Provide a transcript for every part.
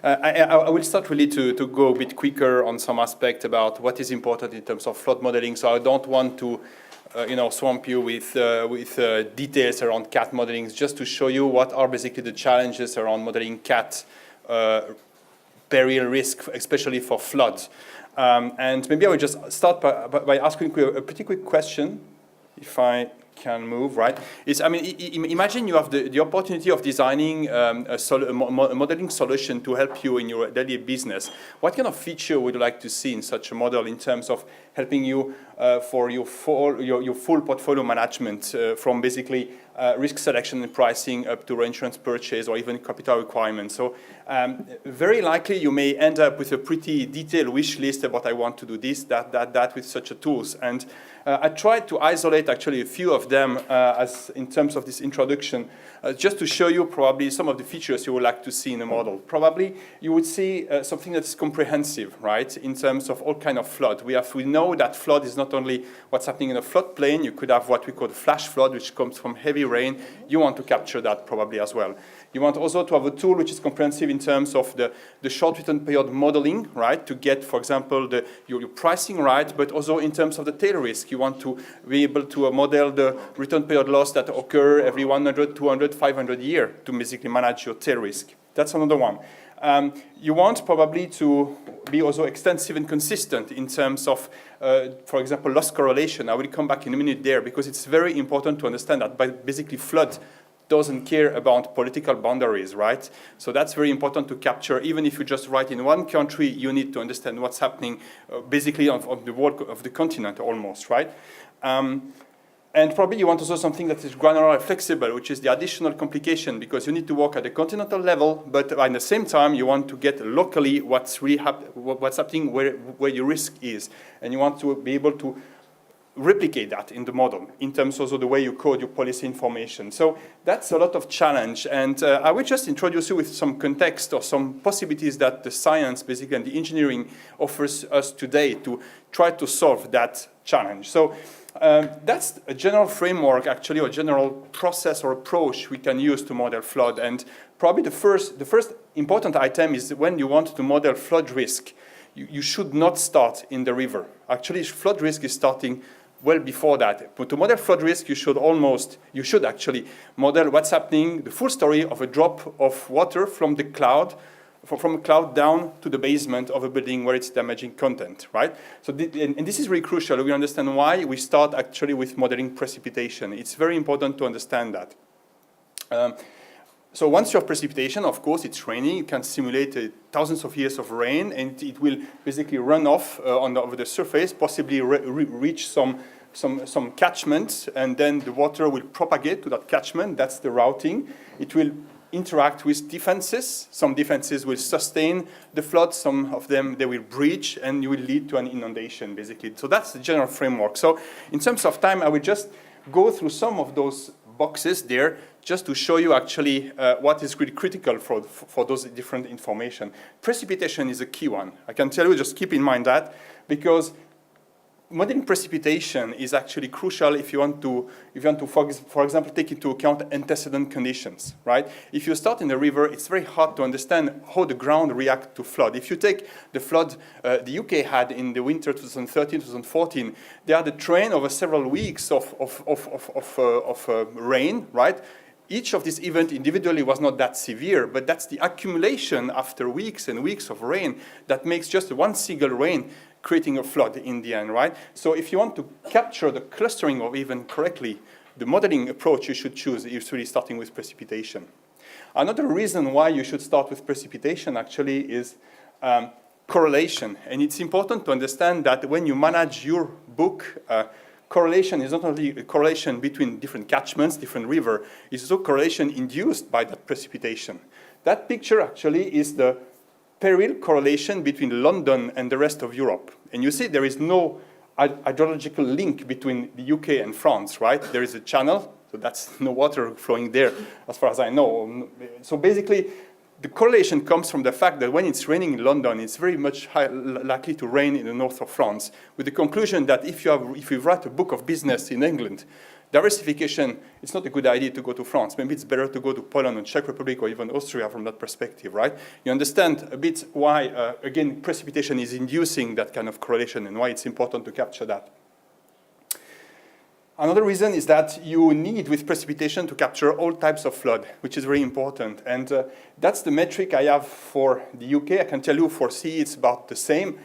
I will start really to go a bit quicker on some aspect about what is important in terms of flood modeling. So I don't want to swamp you with details around CAT modeling, just to show you what are basically the challenges around modeling CAT peril risk, especially for floods. And maybe I will just start by asking you a pretty quick question, if I can move, right? Imagine you have the opportunity of designing a modeling solution to help you in your daily business. What kind of feature would you like to see in such a model in terms of helping you for your full portfolio management, from basically risk selection and pricing up to reinsurance purchase or even capital requirements? So very likely you may end up with a pretty detailed wish list about I want to do this, that with such a tools. And I tried to isolate actually a few of them as in terms of this introduction, just to show you probably some of the features you would like to see in a model. Probably you would see something that's comprehensive, right, in terms of all kind of flood. We know that flood is not only what's happening in a floodplain. You could have what we call flash flood, which comes from heavy rain. You want to capture that probably as well. You want also to have a tool which is comprehensive in terms of the short return period modeling, right, to get, for example, your pricing right, but also in terms of the tail risk. You want to be able to model the return period loss that occur every 100, 200, 500 years to basically manage your tail risk. That's another one. You want probably to be also extensive and consistent in terms of, for example, loss correlation. I will come back in a minute there, because it's very important to understand that basically flood doesn't care about political boundaries, right? So that's very important to capture. Even if you just write in one country, you need to understand what's happening basically on the world of the continent almost, right? And probably you want also something that is granular and flexible, which is the additional complication, because you need to work at the continental level, but at the same time you want to get locally what's really what's happening where your risk is, and you want to be able to replicate that in the model in terms also the way you code your policy information. So that's a lot of challenge, and I will just introduce you with some context or some possibilities that the science basically and the engineering offers us today to try to solve that challenge. So that's a general framework actually, or general process or approach we can use to model flood. And probably the first important item is when you want to model flood risk, you should not start in the river. Actually, flood risk is starting well before that. But to model flood risk, you should actually model what's happening, the full story of a drop of water from the cloud, from a cloud down to the basement of a building where it's damaging content, right? So and this is really crucial. We understand why we start actually with modeling precipitation. It's very important to understand that. So once you have precipitation, of course, it's raining. You can simulate thousands of years of rain, and it will basically run off over the surface, possibly reach some catchment, and then the water will propagate to that catchment. That's the routing. It will interact with defenses. Some defenses will sustain the flood. Some of them, they will breach, and you will lead to an inundation, basically. So that's the general framework. So in terms of time, I will just go through some of those boxes there, just to show you actually what is really critical for those different information. Precipitation is a key one. I can tell you, just keep in mind that, because modeling precipitation is actually crucial if you want to, for example, take into account antecedent conditions, right? If you start in the river, it's very hard to understand how the ground reacts to flood. If you take the flood the UK had in the winter 2013-2014, they had a train over several weeks of rain, right? Each of these events individually was not that severe, but that's the accumulation after weeks and weeks of rain that makes just one single rain creating a flood in the end, right? So if you want to capture the clustering of events correctly, the modeling approach you should choose is really starting with precipitation. Another reason why you should start with precipitation actually is correlation. And it's important to understand that when you manage your book, correlation is not only a correlation between different catchments, different rivers, it's also correlation induced by that precipitation. That picture actually is the peril correlation between London and the rest of Europe. And you see there is no hydrological link between the UK and France, right? There is a channel, so that's no water flowing there as far as I know. So basically, the correlation comes from the fact that when it's raining in London, it's very much likely to rain in the north of France, with the conclusion that if you write a book of business in England, diversification, it's not a good idea to go to France. Maybe it's better to go to Poland or Czech Republic or even Austria from that perspective, right? You understand a bit why, again, precipitation is inducing that kind of correlation and why it's important to capture that. Another reason is that you need, with precipitation, to capture all types of flood, which is very important. And that's the metric I have for the UK. I can tell you for CE it's about the same.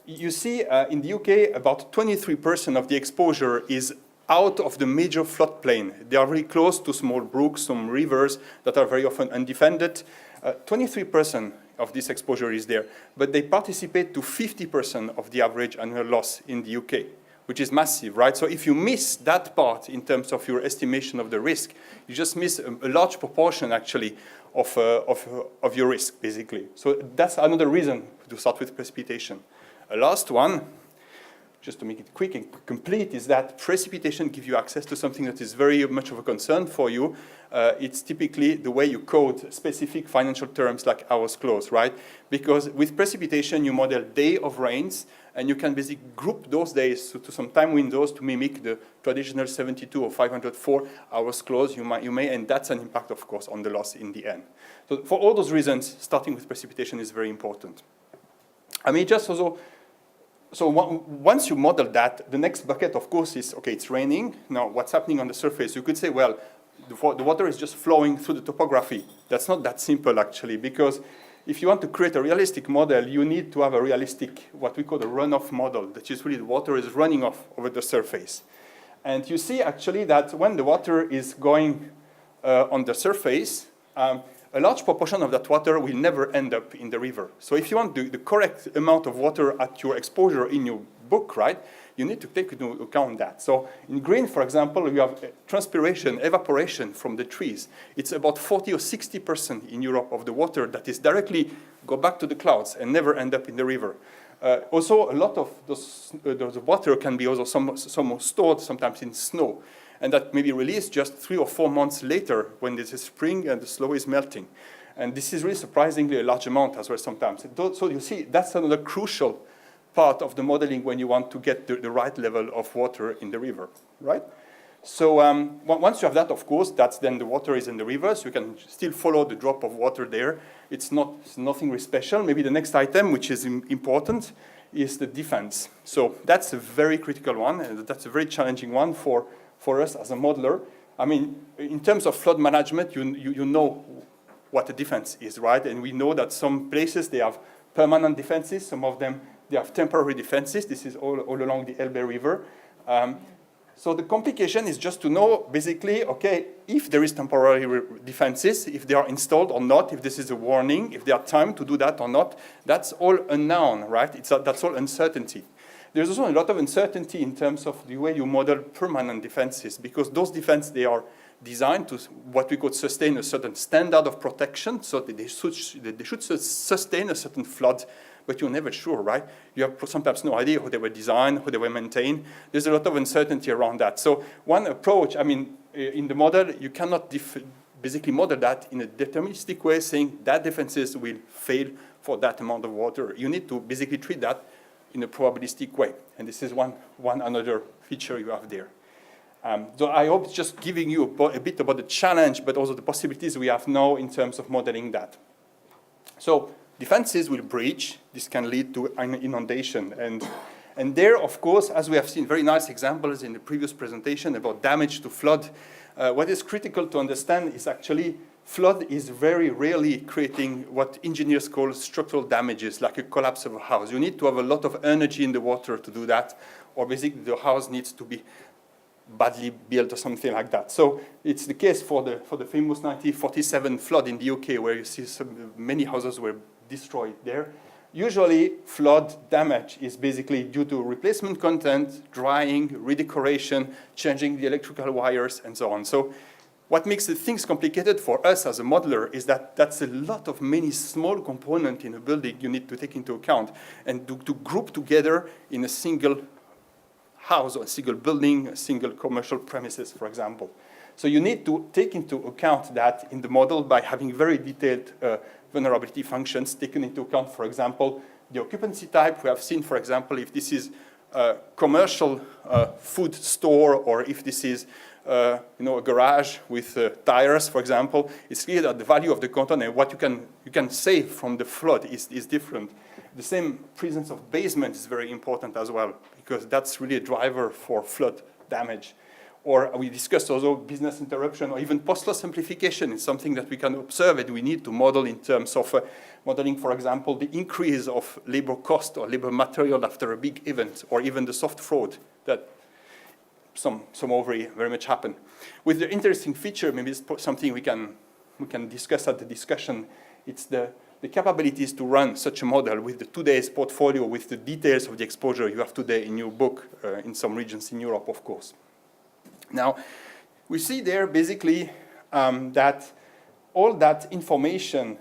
You see, in the UK, about 23% of the exposure is out of the major floodplain. They are very close to small brooks, some rivers that are very often undefended. 23% of this exposure is there, but they participate to 50% of the average annual loss in the UK, which is massive, right? So if you miss that part in terms of your estimation of the risk, you just miss a large proportion, actually, of your risk, basically. So that's another reason to start with precipitation. A last one, just to make it quick and complete, is that precipitation gives you access to something that is very much of a concern for you. It's typically the way you code specific financial terms like hours close, right? Because with precipitation, you model day of rains, and you can basically group those days to some time windows to mimic the traditional 72 or 504 hours close you may, and that's an impact, of course, on the loss in the end. So for all those reasons, starting with precipitation is very important. I mean, just also, so once you model that, the next bucket, of course, is, okay, it's raining. Now, what's happening on the surface? You could say, well, the water is just flowing through the topography. That's not that simple, actually, because if you want to create a realistic model, you need to have a realistic, what we call a runoff model, that is really the water is running off over the surface. And you see, actually, that when the water is going on the surface, a large proportion of that water will never end up in the river. So if you want the correct amount of water at your exposure in your book, right, you need to take into account that. So in green, for example, you have transpiration, evaporation from the trees. It's about 40 or 60% in Europe of the water that is directly go back to the clouds and never end up in the river. Also, a lot of those water can be also some stored sometimes in snow, and that may be released just 3 or 4 months later when there's a spring and the snow is melting. And this is really surprisingly a large amount as well sometimes. So you see, that's another crucial part of the modeling when you want to get the right level of water in the river, right? So once you have that, of course, that's then the water is in the river, so you can still follow the drop of water there. It's nothing really special. Maybe the next item, which is important, is the defense. So that's a very critical one, and that's a very challenging one for us as a modeler. I mean, in terms of flood management, you know what a defense is, right? And we know that some places, they have permanent defenses. Some of them, they have temporary defenses. This is all along the Elbe River. So the complication is just to know, basically, okay, if there is temporary defenses, if they are installed or not, if this is a warning, if there are time to do that or not, that's all unknown, right? That's all uncertainty. There's also a lot of uncertainty in terms of the way you model permanent defenses, because those defenses, they are designed to what we could sustain a certain standard of protection, so that they should sustain a certain flood, but you're never sure, right? You have sometimes no idea how they were designed, how they were maintained. There's a lot of uncertainty around that. So one approach, I mean, in the model, you cannot basically model that in a deterministic way, saying that defenses will fail for that amount of water. You need to basically treat that in a probabilistic way. And this is one another feature you have there. So I hope just giving you a bit about the challenge, but also the possibilities we have now in terms of modeling that. So defenses will breach. This can lead to an inundation. And there, of course, as we have seen very nice examples in the previous presentation about damage to flood, what is critical to understand is actually flood is very rarely creating what engineers call structural damages, like a collapse of a house. You need to have a lot of energy in the water to do that, or basically the house needs to be badly built or something like that. So it's the case for the famous 1947 flood in the UK, where you see many houses were destroyed there. Usually, flood damage is basically due to replacement content, drying, redecoration, changing the electrical wires, and so on. So what makes the things complicated for us as a modeler is that that's a lot of many small components in a building you need to take into account and to group together in a single house or a single building, a single commercial premises, for example. So you need to take into account that in the model by having very detailed vulnerability functions taken into account, for example, the occupancy type. We have seen, for example, if this is a commercial food store or if this is a garage with tires, for example, it's clear that the value of the content and what you can save from the flood is different. The same presence of basement is very important as well, because that's really a driver for flood damage. Or we discussed also business interruption or even post-loss amplification is something that we can observe and we need to model in terms of modeling, for example, the increase of labor cost or labor material after a big event, or even the soft fraud that some very much happen. With the interesting feature, maybe it's something we can discuss at the discussion, it's the capabilities to run such a model with the today's portfolio, with the details of the exposure you have today in your book, in some regions in Europe, of course. Now, we see there basically that all that information,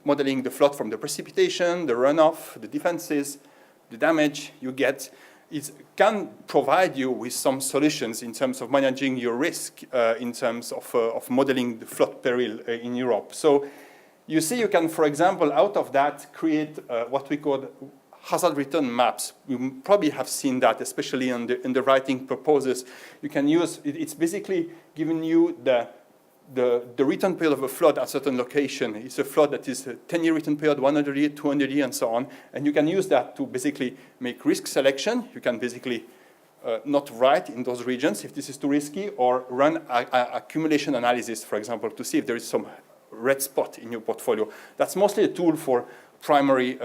modeling the flood from the precipitation, the runoff, the defenses, the damage you get, can provide you with some solutions in terms of managing your risk, in terms of modeling the flood peril in Europe. So you see you can, for example, out of that create what we call hazard return maps. You probably have seen that, especially in the writing purposes. You can use, it's basically giving you the return period of a flood at a certain location. It's a flood that is a 10-year return period, 100 year, 200 year, and so on. And you can use that to basically make risk selection. You can basically not write in those regions if this is too risky, or run accumulation analysis, for example, to see if there is some red spot in your portfolio. That's mostly a tool for primary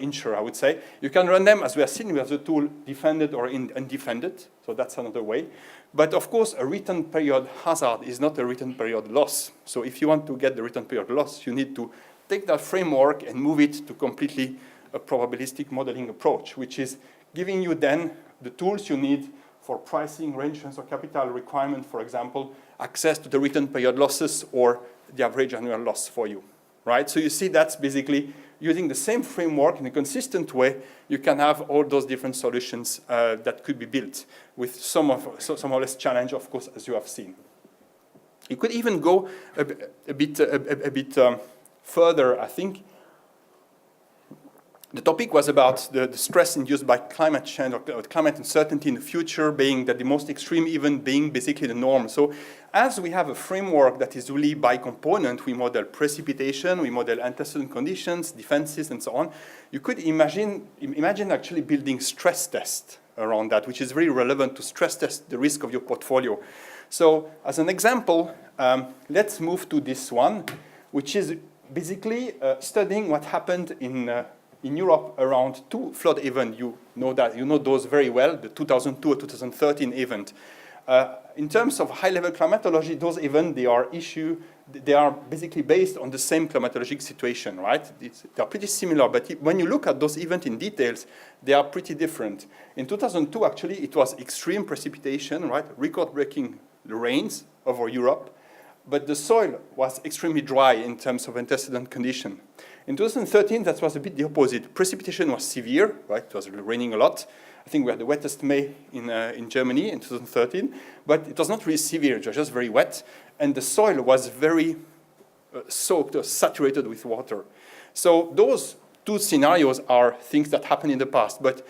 insurer, I would say. You can run them, as we have seen, we have the tool defended or undefended, so that's another way. But of course, a return period hazard is not a return period loss. So if you want to get the return period loss, you need to take that framework and move it to completely a probabilistic modeling approach, which is giving you then the tools you need for pricing, reinsurance, or capital requirement, for example, access to the return period losses or the average annual loss for you. Right? So you see that's basically using the same framework in a consistent way, you can have all those different solutions that could be built with some or less challenge, of course, as you have seen. You could even go a bit further, I think. The topic was about the stress induced by climate change or climate uncertainty in the future being that the most extreme event being basically the norm. So as we have a framework that is really by component, we model precipitation, we model antecedent conditions, defenses, and so on. You could imagine actually building stress tests around that, which is very relevant to stress test the risk of your portfolio. So as an example, let's move to this one, which is basically studying what happened in Europe around two flood events. You know those very well, the 2002 or 2013 event. In terms of high-level climatology, those events, they are basically based on the same climatologic situation, right? They are pretty similar, but when you look at those events in details, they are pretty different. In 2002, actually, it was extreme precipitation, right? Record-breaking rains over Europe, but the soil was extremely dry in terms of antecedent condition. In 2013, that was a bit the opposite. Precipitation was severe, right? It was raining a lot. I think we had the wettest May in Germany in 2013, but it was not really severe, it was just very wet, and the soil was very soaked or saturated with water. So those two scenarios are things that happened in the past, but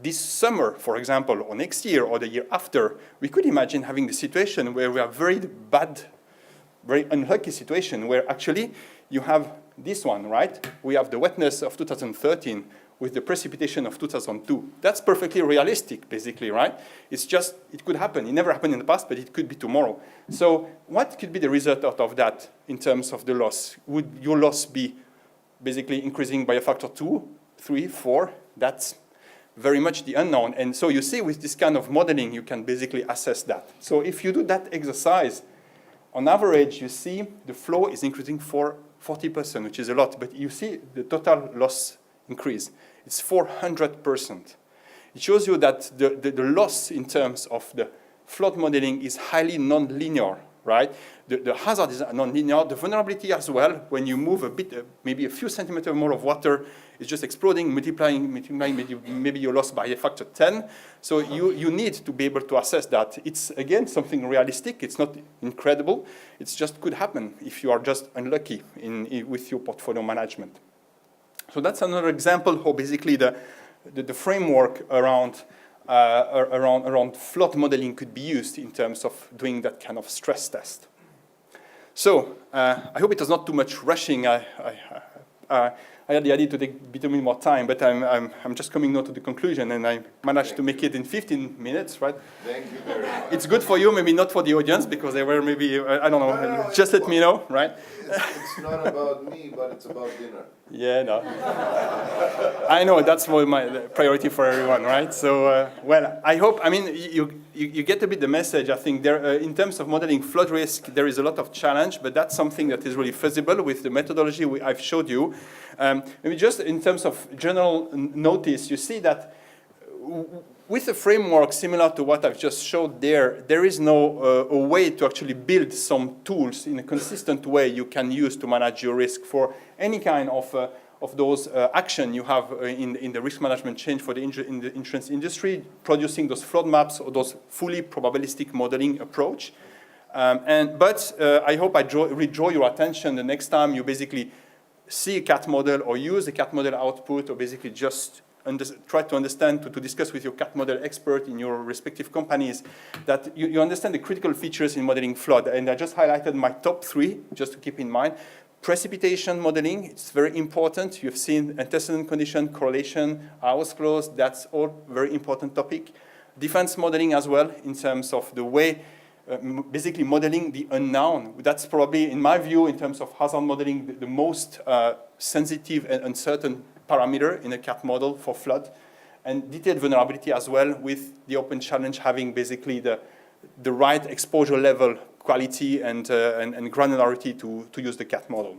this summer, for example, or next year or the year after, we could imagine having the situation where we have very bad, very unlucky situation where actually you have this one, right? We have the wetness of 2013 with the precipitation of 2002. That's perfectly realistic, basically, right? It's just, it could happen. It never happened in the past, but it could be tomorrow. So what could be the result out of that in terms of the loss? Would your loss be basically increasing by a factor 2, 3, 4? That's very much the unknown. And so you see with this kind of modeling, you can basically assess that. So if you do that exercise, on average, you see the flow is increasing for 40%, which is a lot, but you see the total loss increase. It's 400%. It shows you that the loss in terms of the flood modeling is highly non-linear, right? The hazard is non-linear. The vulnerability as well, when you move a bit, maybe a few centimeters more of water, it's just exploding, multiplying, maybe you're lost by a factor 10. So you need to be able to assess that. It's, again, something realistic. It's not incredible. It's just could happen if you are just unlucky with your portfolio management. So that's another example how basically the framework around around flood modeling could be used in terms of doing that kind of stress test. So I hope it was not too much rushing. I had the idea to take a bit more time, but I'm just coming now to the conclusion, and I managed to make it in 15 minutes, right? Thank you very much. It's good for you, maybe not for the audience, because they were maybe, I don't know, no, just let me know, right? It's not about me, but it's about dinner. Yeah, no. I know, that's my priority for everyone, right? So, well, I hope, I mean, you get a bit the message. I think there, in terms of modeling flood risk, there is a lot of challenge, but that's something that is really feasible with the methodology I've showed you. Maybe just in terms of general notice, you see that with a framework similar to what I've just showed there is no a way to actually build some tools in a consistent way you can use to manage your risk for any kind of those action you have in the risk management change for the in the insurance industry, producing those flood maps or those fully probabilistic modeling approach. But I hope I redraw your attention the next time you basically see a CAT model or use a CAT model output, or basically just try to understand, to discuss with your CAT model expert in your respective companies, that you understand the critical features in modeling flood. And I just highlighted my top 3, just to keep in mind. Precipitation modeling, it's very important. You've seen antecedent condition, correlation, hours clause, that's all very important topic. Defense modeling as well, in terms of the way basically modeling the unknown. That's probably, in my view, in terms of hazard modeling, the most sensitive and uncertain parameter in a CAT model for flood. And detailed vulnerability as well, with the open challenge having basically the right exposure level, quality, and granularity to use the CAT model.